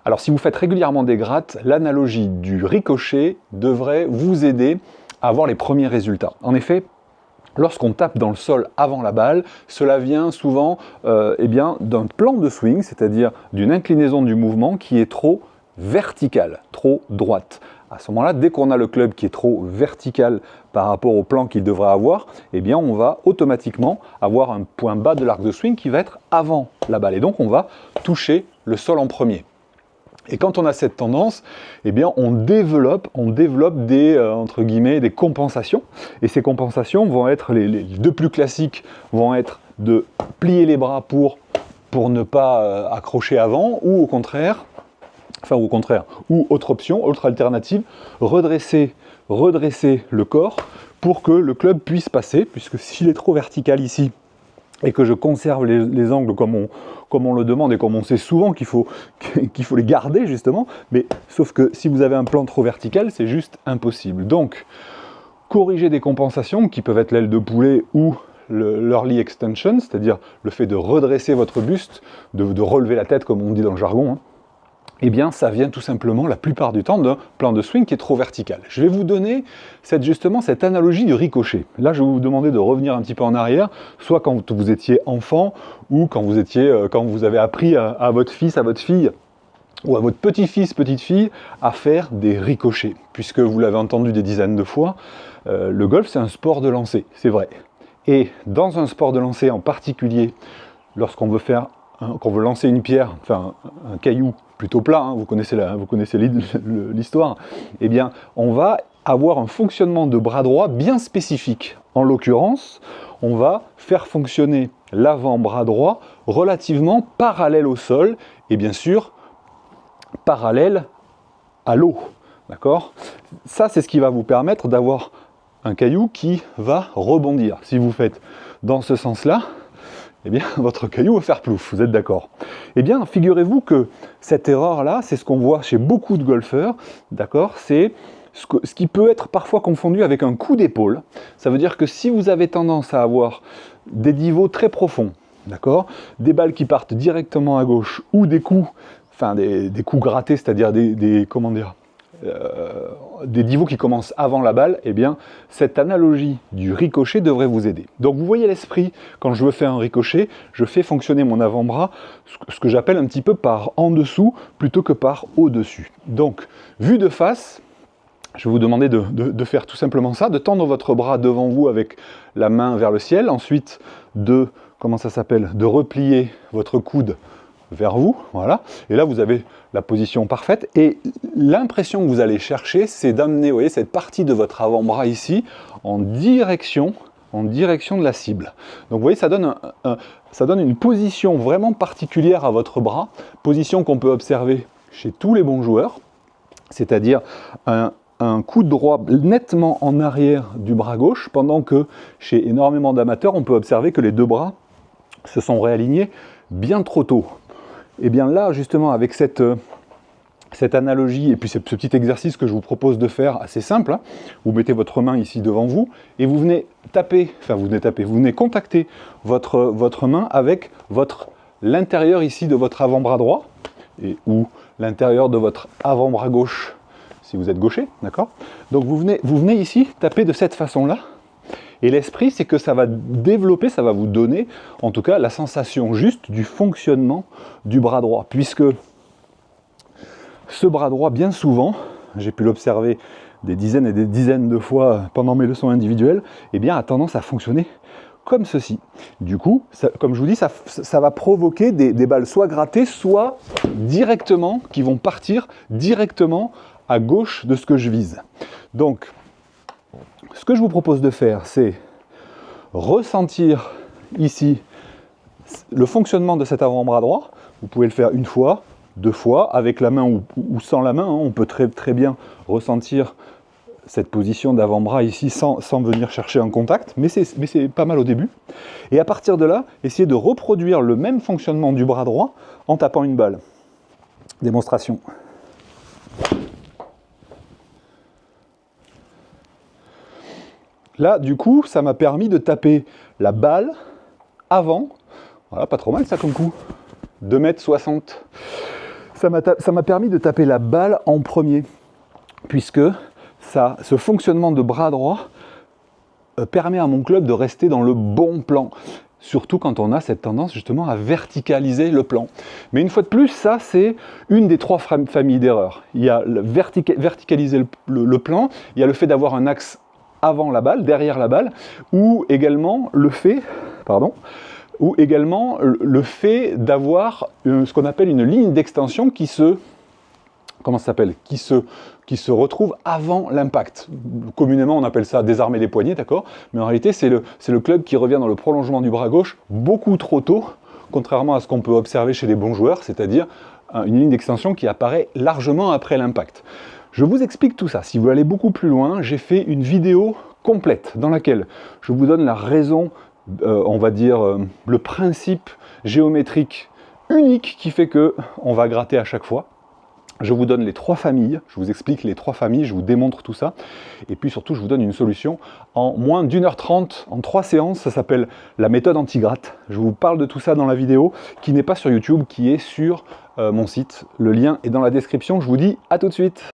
Alors si vous faites régulièrement des grattes, l'analogie du ricochet devrait vous aider à avoir les premiers résultats. En effet, lorsqu'on tape dans le sol avant la balle, cela vient souvent d'un plan de swing, c'est-à-dire d'une inclinaison du mouvement qui est trop verticale, trop droite. À ce moment-là, dès qu'on a le club qui est trop vertical par rapport au plan qu'il devrait avoir, eh bien on va automatiquement avoir un point bas de l'arc de swing qui va être avant la balle. Et donc on va toucher le sol en premier. Et quand on a cette tendance, eh bien on développe des, entre guillemets, des compensations. Et ces compensations vont être, les deux plus classiques, vont être de plier les bras pour ne pas accrocher avant, ou au contraire, ou autre option, autre alternative, redresser le corps pour que le club puisse passer, puisque s'il est trop vertical ici, et que je conserve les angles comme on le demande et comme on sait souvent qu'il faut les garder justement, mais sauf que si vous avez un plan trop vertical, c'est juste impossible. Donc, corriger des compensations qui peuvent être l'aile de poulet ou l'early extension, c'est-à-dire le fait de redresser votre buste, de relever la tête comme on dit dans le jargon, eh bien ça vient tout simplement la plupart du temps d'un plan de swing qui est trop vertical. Je vais vous donner justement cette analogie du ricochet. Là je vais vous demander de revenir un petit peu en arrière, soit quand vous étiez enfant, ou quand vous avez appris à votre fils, à votre fille, ou à votre petit-fils, petite-fille, à faire des ricochets. Puisque vous l'avez entendu des dizaines de fois, le golf c'est un sport de lancer, c'est vrai. Et dans un sport de lancer en particulier, lorsqu'on veut lancer une pierre, enfin un caillou plutôt plat, hein, vous connaissez l'histoire, eh bien on va avoir un fonctionnement de bras droit bien spécifique. En l'occurrence, on va faire fonctionner l'avant-bras droit relativement parallèle au sol et bien sûr parallèle à l'eau. D'accord ? Ça, c'est ce qui va vous permettre d'avoir un caillou qui va rebondir. Si vous faites dans ce sens-là, eh bien, votre caillou va faire plouf, vous êtes d'accord? Eh bien, figurez-vous que cette erreur-là, c'est ce qu'on voit chez beaucoup de golfeurs, d'accord? C'est ce qui peut être parfois confondu avec un coup d'épaule. Ça veut dire que si vous avez tendance à avoir des niveaux très profonds, d'accord? Des balles qui partent directement à gauche, ou des coups grattés, c'est-à-dire des niveaux qui commencent avant la balle, eh bien, cette analogie du ricochet devrait vous aider. Donc vous voyez l'esprit, quand je veux faire un ricochet, je fais fonctionner mon avant-bras, ce que j'appelle un petit peu par en dessous, plutôt que par au-dessus. Donc, vu de face, je vais vous demander de faire tout simplement ça, de tendre votre bras devant vous avec la main vers le ciel, ensuite de replier votre coude vers vous, voilà, et là vous avez la position parfaite, et l'impression que vous allez chercher, c'est d'amener, vous voyez, cette partie de votre avant-bras ici, en direction de la cible. Donc vous voyez, ça donne une position vraiment particulière à votre bras, position qu'on peut observer chez tous les bons joueurs, c'est-à-dire un coup droit nettement en arrière du bras gauche, pendant que chez énormément d'amateurs, on peut observer que les deux bras se sont réalignés bien trop tôt. Et bien là, justement, avec cette analogie, et puis ce petit exercice que je vous propose de faire, assez simple, hein, vous mettez votre main ici devant vous, et vous venez contacter votre main avec l'intérieur ici de votre avant-bras droit, ou l'intérieur de votre avant-bras gauche, si vous êtes gaucher, d'accord? Donc vous venez ici taper de cette façon-là, et l'esprit, c'est que ça va développer, ça va vous donner, en tout cas, la sensation juste du fonctionnement du bras droit. Puisque ce bras droit, bien souvent, j'ai pu l'observer des dizaines et des dizaines de fois pendant mes leçons individuelles, eh bien, a tendance à fonctionner comme ceci. Du coup, comme je vous dis, ça va provoquer des balles soit grattées, soit directement, qui vont partir directement à gauche de ce que je vise. Donc, ce que je vous propose de faire, c'est ressentir ici le fonctionnement de cet avant-bras droit. Vous pouvez le faire une fois, deux fois, avec la main ou sans la main. Hein. On peut très, très bien ressentir cette position d'avant-bras ici sans venir chercher un contact, mais c'est pas mal au début. Et à partir de là, essayez de reproduire le même fonctionnement du bras droit en tapant une balle. Démonstration. Là, du coup, ça m'a permis de taper la balle avant. Voilà, pas trop mal ça comme coup. 2,60 m. Ça m'a permis de taper la balle en premier, puisque ce fonctionnement de bras droit permet à mon club de rester dans le bon plan. Surtout quand on a cette tendance justement à verticaliser le plan. Mais une fois de plus, ça c'est une des 3 familles d'erreurs. Il y a verticaliser le plan, il y a le fait d'avoir un axe avant la balle, derrière la balle, ou également le fait, d'avoir ce qu'on appelle une ligne d'extension qui se retrouve avant l'impact. Communément, on appelle ça désarmer les poignets, d'accord? Mais en réalité, c'est le club qui revient dans le prolongement du bras gauche beaucoup trop tôt, contrairement à ce qu'on peut observer chez les bons joueurs, c'est-à-dire une ligne d'extension qui apparaît largement après l'impact. Je vous explique tout ça. Si vous allez beaucoup plus loin, j'ai fait une vidéo complète dans laquelle je vous donne la raison, on va dire le principe géométrique unique qui fait qu'on va gratter à chaque fois. Je vous donne les 3 familles, je vous explique les 3 familles, je vous démontre tout ça. Et puis surtout, je vous donne une solution en moins d'1h30, en 3 séances. Ça s'appelle la méthode anti-gratte. Je vous parle de tout ça dans la vidéo, qui n'est pas sur YouTube, qui est sur mon site. Le lien est dans la description. Je vous dis à tout de suite.